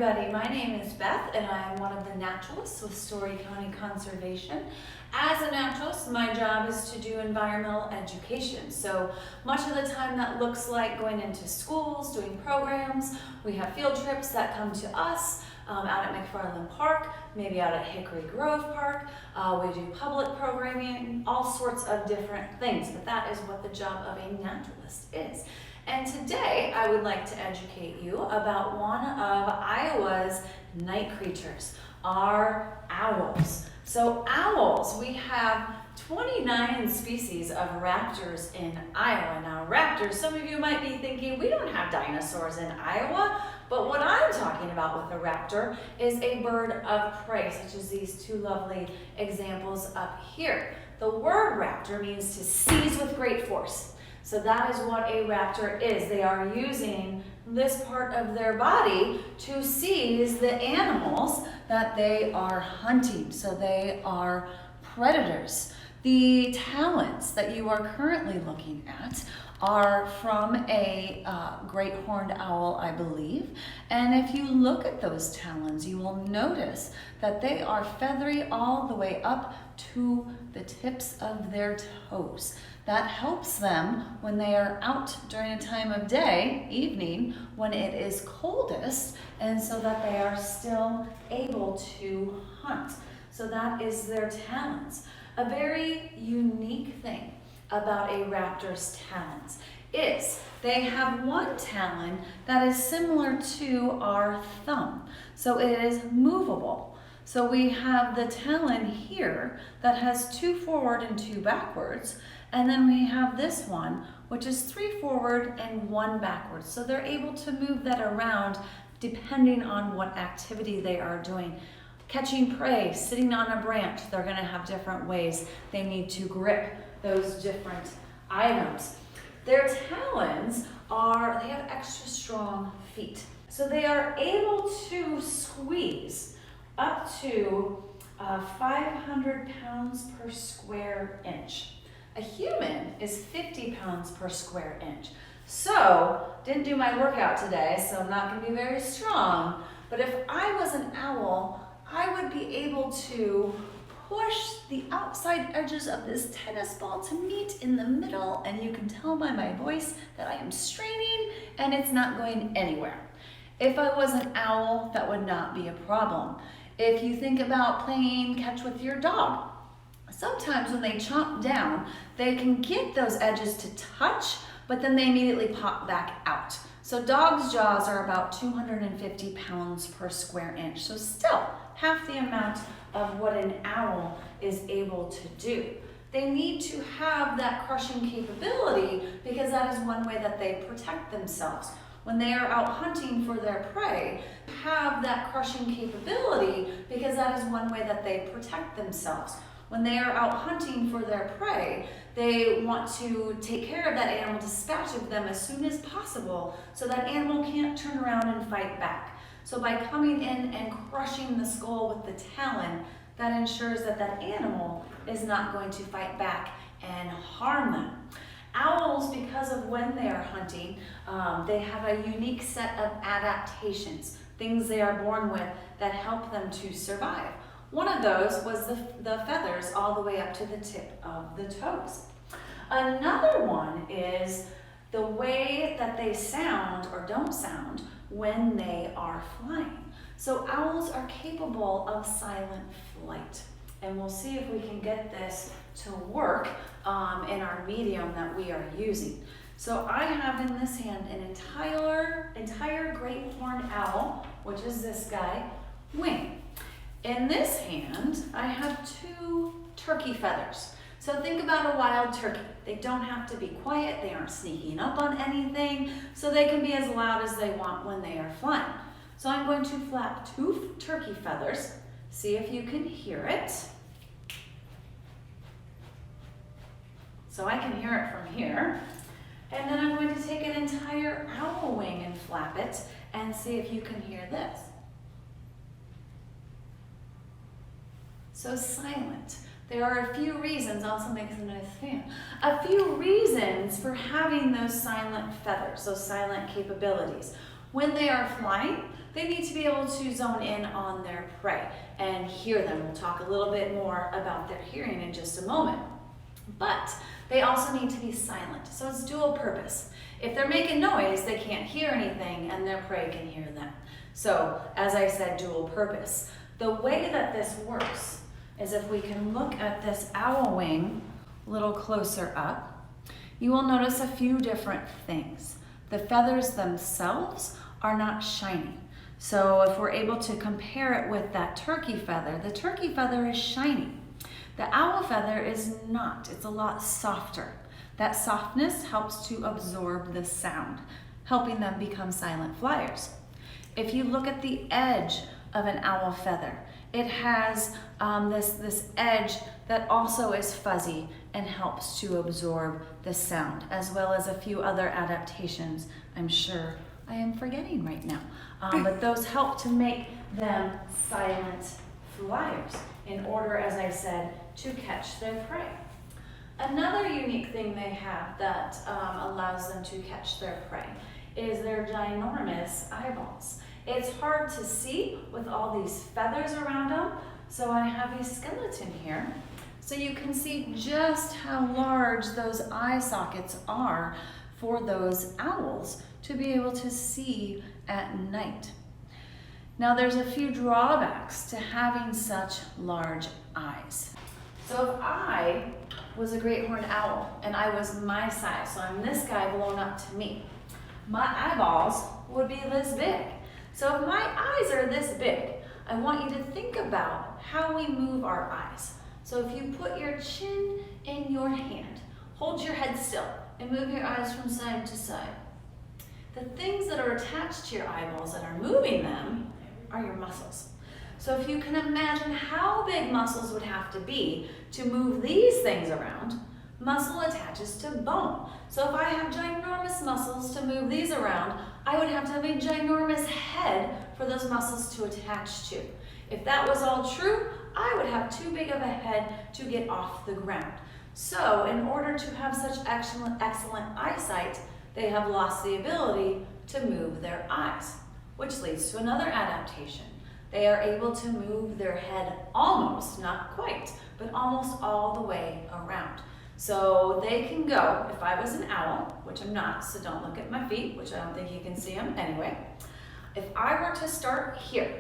everybody, my name is Beth and I am one of the naturalists with Story County Conservation. As a naturalist, my job is to do environmental education. So much of the time that looks like going into schools, doing programs. We have field trips that come to us out at McFarland Park, maybe out at Hickory Grove Park. We do public programming, all sorts of different things, but that is what the job of a naturalist is. And today I would like to educate you about one of Iowa's night creatures, our owls. So owls, we have 29 species of raptors in Iowa. Now raptors, some of you might be thinking, we don't have dinosaurs in Iowa, but what I'm talking about with a raptor is a bird of prey, such as these two lovely examples up here. The word raptor means to seize with great force. So that is what a raptor is. They are using this part of their body to seize the animals that they are hunting. So they are predators. The talons that you are currently looking at are from a great horned owl, I believe. And if you look at those talons, you will notice that they are feathery all the way up to the tips of their toes. That helps them when they are out during a time of day, evening, when it is coldest, and so that they are still able to hunt. So that is their talons. A very unique thing about a raptor's talons is they have one talon that is similar to our thumb. So it is movable. So we have the talon here that has 2 forward and 2 backwards. And then we have this one, which is 3 forward and 1 backwards. So they're able to move that around depending on what activity they are doing. Catching prey, sitting on a branch, they're gonna have different ways they need to grip those different items. Their talons they have extra strong feet. So they are able to squeeze up to 500 pounds per square inch. A human is 50 pounds per square inch. So, didn't do my workout today, so I'm not gonna be very strong, but if I was an owl, I would be able to push the outside edges of this tennis ball to meet in the middle, and you can tell by my voice that I am straining and it's not going anywhere. If I was an owl, that would not be a problem. If you think about playing catch with your dog, sometimes when they chomp down, they can get those edges to touch, but then they immediately pop back out. So dogs' jaws are about 250 pounds per square inch. So still half the amount of what an owl is able to do. They need to have that crushing capability because that is one way that they protect themselves. When they are out hunting for their prey, have that crushing capability because that is one way that they protect themselves. When they are out hunting for their prey, they want to take care of that animal, dispatch of them as soon as possible so that animal can't turn around and fight back. So by coming in and crushing the skull with the talon, that ensures that that animal is not going to fight back and harm them. Owls, because of when they are hunting, they have a unique set of adaptations, things they are born with that help them to survive. One of those was the feathers all the way up to the tip of the toes. Another one is the way that they sound or don't sound when they are flying. So owls are capable of silent flight. And we'll see if we can get this to work in our medium that we are using. So I have in this hand an entire great horned owl, which is this guy, wing. In this hand, I have 2 turkey feathers. So think about a wild turkey. They don't have to be quiet, they aren't sneaking up on anything, so they can be as loud as they want when they are flying. So I'm going to flap 2 turkey feathers, see if you can hear it. So I can hear it from here. And then I'm going to take an entire owl wing and flap it and see if you can hear this. So silent. There are a few reasons, also makes a nice fan, a few reasons for having those silent feathers, those silent capabilities. When they are flying, they need to be able to zone in on their prey and hear them. We'll talk a little bit more about their hearing in just a moment. But they also need to be silent, so it's dual purpose. If they're making noise, they can't hear anything and their prey can hear them. So, as I said, dual purpose. The way that this works is if we can look at this owl wing a little closer up, you will notice a few different things. The feathers themselves are not shiny. So if we're able to compare it with that turkey feather, the turkey feather is shiny. The owl feather is not. It's a lot softer. That softness helps to absorb the sound, helping them become silent flyers. If you look at the edge of an owl feather, it has this edge that also is fuzzy and helps to absorb the sound, as well as a few other adaptations I'm sure I am forgetting right now. But those help to make them silent flyers in order, as I said, to catch their prey. Another unique thing they have that allows them to catch their prey is their ginormous eyeballs. It's hard to see with all these feathers around them, so I have a skeleton here so you can see just how large those eye sockets are for those owls to be able to see at night. Now there's a few drawbacks to having such large eyes. So if I was a great horned owl and I was my size, so I'm this guy blown up to me, my eyeballs would be this big. So if my eyes are this big, I want you to think about how we move our eyes. So if you put your chin in your hand, hold your head still, and move your eyes from side to side. The things that are attached to your eyeballs that are moving them are your muscles. So if you can imagine how big muscles would have to be to move these things around, muscle attaches to bone. So if I have ginormous muscles to move these around, I would have to have a ginormous head for those muscles to attach to. If that was all true, I would have too big of a head to get off the ground. So in order to have such excellent eyesight, they have lost the ability to move their eyes, which leads to another adaptation. They are able to move their head almost, not quite, but almost all the way around. So they can go, if I was an owl, which I'm not, so don't look at my feet, which I don't think you can see them anyway. If I were to start here,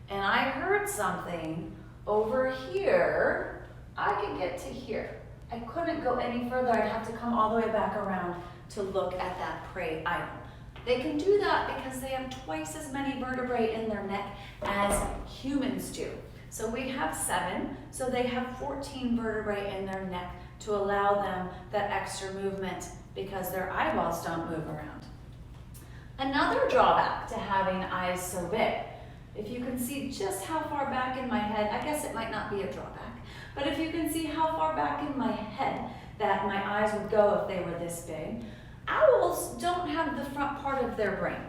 and I heard something over here, I could get to here. I couldn't go any further. I'd have to come all the way back around to look at that prey item. They can do that because they have twice as many vertebrae in their neck as humans do. So we have 7, so they have 14 vertebrae in their neck to allow them that extra movement because their eyeballs don't move around. Another drawback to having eyes so big, if you can see just how far back in my head, I guess it might not be a drawback, but if you can see how far back in my head that my eyes would go if they were this big, owls don't have the front part of their brain.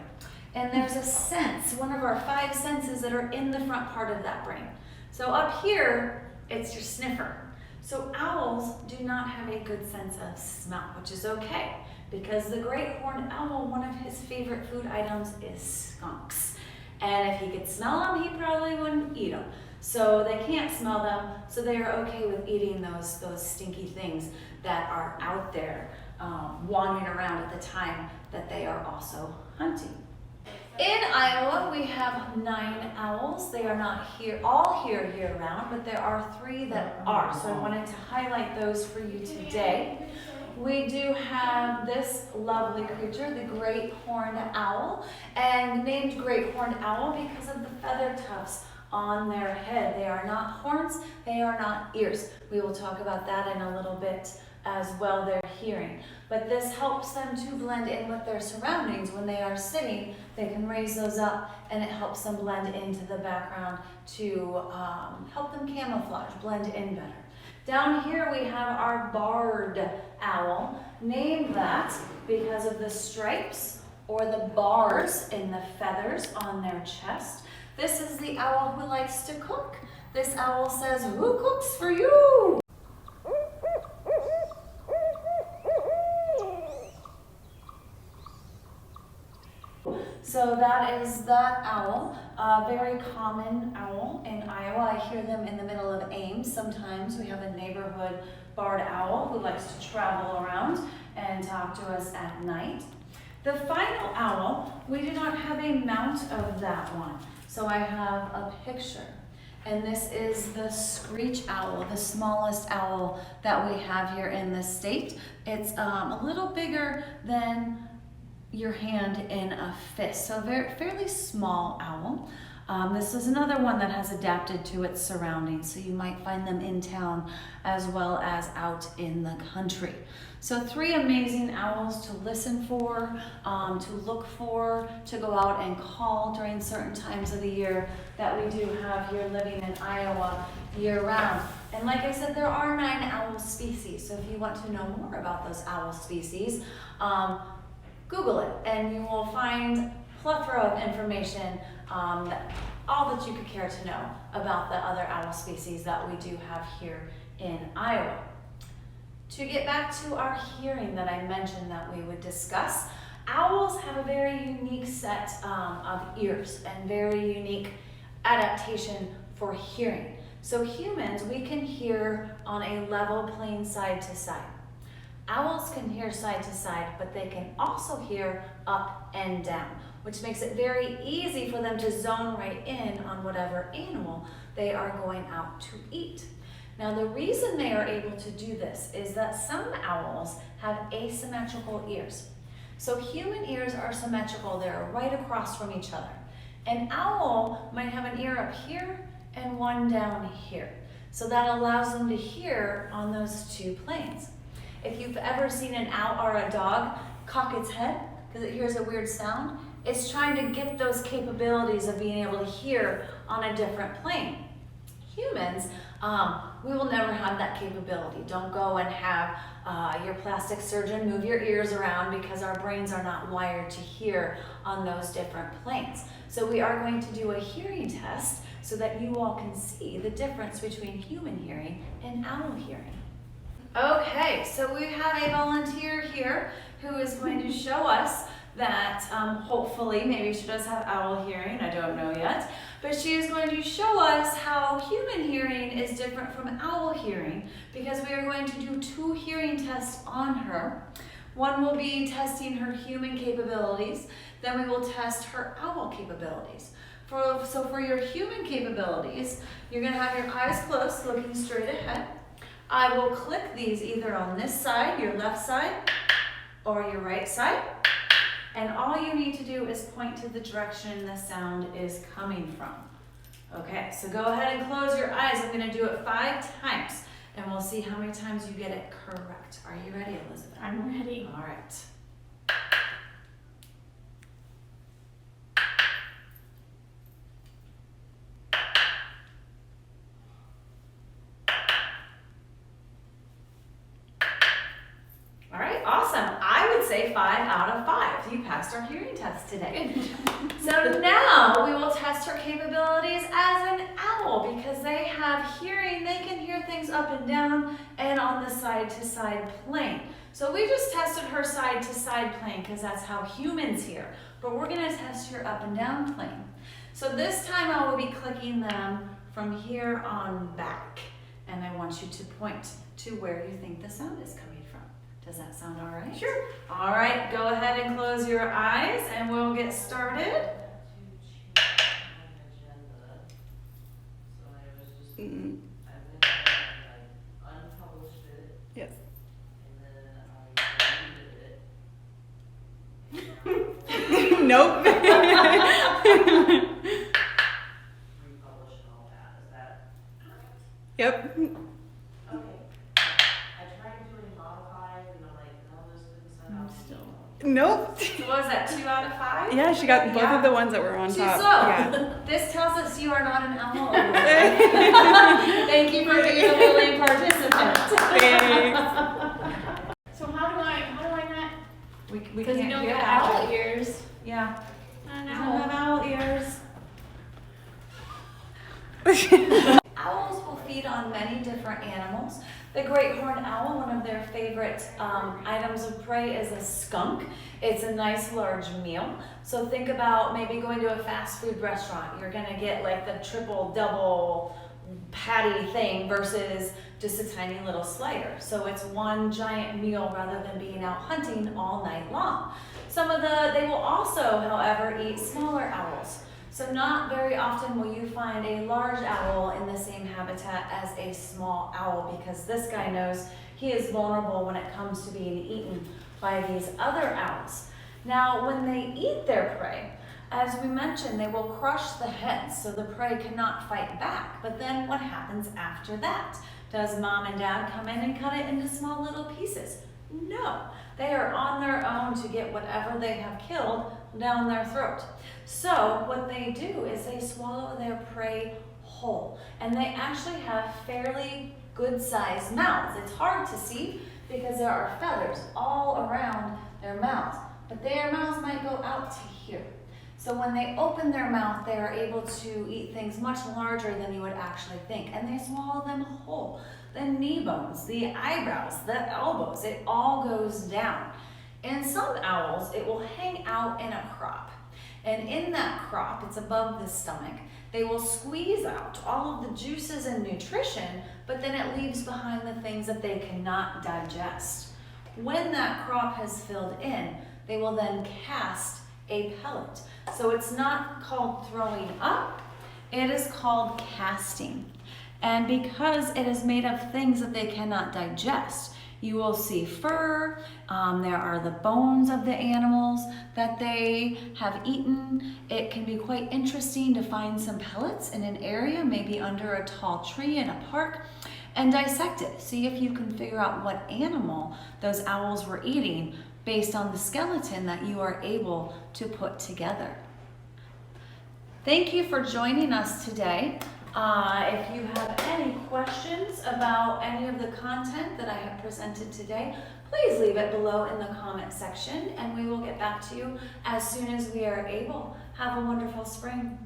And there's a sense, one of our 5 senses that are in the front part of that brain. So up here, it's your sniffer. So owls do not have a good sense of smell, which is okay, because the great horned owl, one of his favorite food items is skunks. And if he could smell them, he probably wouldn't eat them. So they can't smell them, so they are okay with eating those stinky things that are out there wandering around at the time that they are also hunting. In Iowa, we have 9 owls. They are not all here year-round, but there are 3 that are. So I wanted to highlight those for you today. We do have this lovely creature, the great horned owl, and named great horned owl because of the feather tufts on their head. They are not horns, they are not ears. We will talk about that in a little bit as well, their hearing. But this helps them to blend in with their surroundings. When they are sitting, they can raise those up and it helps them blend into the background to help them camouflage, blend in better. Down here we have our barred owl, named that because of the stripes or the bars in the feathers on their chest. This is the owl who likes to cook. This owl says, "Who cooks for you?" So So that is that owl, a very common owl in Iowa. I hear them in the middle of Ames sometimes. We have a neighborhood barred owl who likes to travel around and talk to us at night. The final owl, we do not have a mount of that one. So I have a picture. And this is the screech owl, the smallest owl that we have here in the state. It's a little bigger than your hand in a fist, so a fairly small owl. This is another one that has adapted to its surroundings, so you might find them in town as well as out in the country. So 3 amazing owls to listen for, to look for, to go out and call during certain times of the year that we do have here living in Iowa year round. And like I said, there are 9 owl species, so if you want to know more about those owl species, Google it and you will find a plethora of information, all that you could care to know about the other owl species that we do have here in Iowa. To get back to our hearing that I mentioned that we would discuss, owls have a very unique set of ears and very unique adaptation for hearing. So humans, we can hear on a level plane side to side. Owls can hear side to side, but they can also hear up and down, which makes it very easy for them to zone right in on whatever animal they are going out to eat. Now, the reason they are able to do this is that some owls have asymmetrical ears. So human ears are symmetrical, they're right across from each other. An owl might have an ear up here and one down here. So that allows them to hear on those 2 planes. If you've ever seen an owl or a dog cock its head because it hears a weird sound, it's trying to get those capabilities of being able to hear on a different plane. Humans, we will never have that capability. Don't go and have your plastic surgeon move your ears around because our brains are not wired to hear on those different planes. So we are going to do a hearing test so that you all can see the difference between human hearing and owl hearing. Okay, so we have a volunteer here who is going to show us that hopefully, maybe she does have owl hearing, I don't know yet, but she is going to show us how human hearing is different from owl hearing because we are going to do 2 hearing tests on her. One will be testing her human capabilities, then we will test her owl capabilities. So for your human capabilities, you're going to have your eyes closed, looking straight ahead. I will click these either on this side, your left side, or your right side. And all you need to do is point to the direction the sound is coming from. Okay, so go ahead and close your eyes. I'm going to do it 5 times, and we'll see how many times you get it correct. Are you ready, Elizabeth? I'm ready. All right. All right, awesome. I would say 5 out of 5. You passed our hearing test today. So now we will test her capabilities as an owl because they have hearing. They can hear things up and down and on the side-to-side plane. So we just tested her side-to-side plane because that's how humans hear. But we're going to test her up and down plane. So this time I will be clicking them from here on back. And I want you to point to where you think the sound is coming from. Does that sound all right? Sure. All right, go ahead and close your eyes and we'll get started. Yes. Nope. Yep. Nope. So what was that, 2 out of 5? Yeah, she got both of the ones that were on She's top. so. Yeah. This tells us you are not an owl. Thank you for being a willing participant. Thanks. So how do I not? We Because can't you don't hear get owl. owl ears. Yeah. I We know. don't have owl ears. Owls will feed on many different animals The great horned owl, one of their favorite items of prey is a skunk. It's a nice large meal. So think about maybe going to a fast food restaurant. You're gonna get like the triple, double patty thing versus just a tiny little slider. So it's one giant meal rather than being out hunting all night long. They will also, however, eat smaller owls. So not very often will you find a large owl in the same habitat as a small owl, because this guy knows he is vulnerable when it comes to being eaten by these other owls. Now, when they eat their prey, as we mentioned, they will crush the heads so the prey cannot fight back. But then what happens after that? Does mom and dad come in and cut it into small little pieces? No, they are on their own to get whatever they have killed down their throat. So what they do is they swallow their prey whole, and they actually have fairly good sized mouths. It's hard to see because there are feathers all around their mouths, but their mouths might go out to here. So when they open their mouth, they are able to eat things much larger than you would actually think, and they swallow them whole. The knee bones, the eyebrows, the elbows, it all goes down. In some owls, it will hang out in a crop. And in that crop, it's above the stomach, they will squeeze out all of the juices and nutrition, but then it leaves behind the things that they cannot digest. When that crop has filled in, they will then cast a pellet. So it's not called throwing up, it is called casting. And because it is made of things that they cannot digest, you will see fur, there are the bones of the animals that they have eaten. It can be quite interesting to find some pellets in an area, maybe under a tall tree in a park, and dissect it. See if you can figure out what animal those owls were eating based on the skeleton that you are able to put together. Thank you for joining us today. If you have any questions about any of the content that I have presented today, please leave it below in the comment section and we will get back to you as soon as we are able. Have a wonderful spring.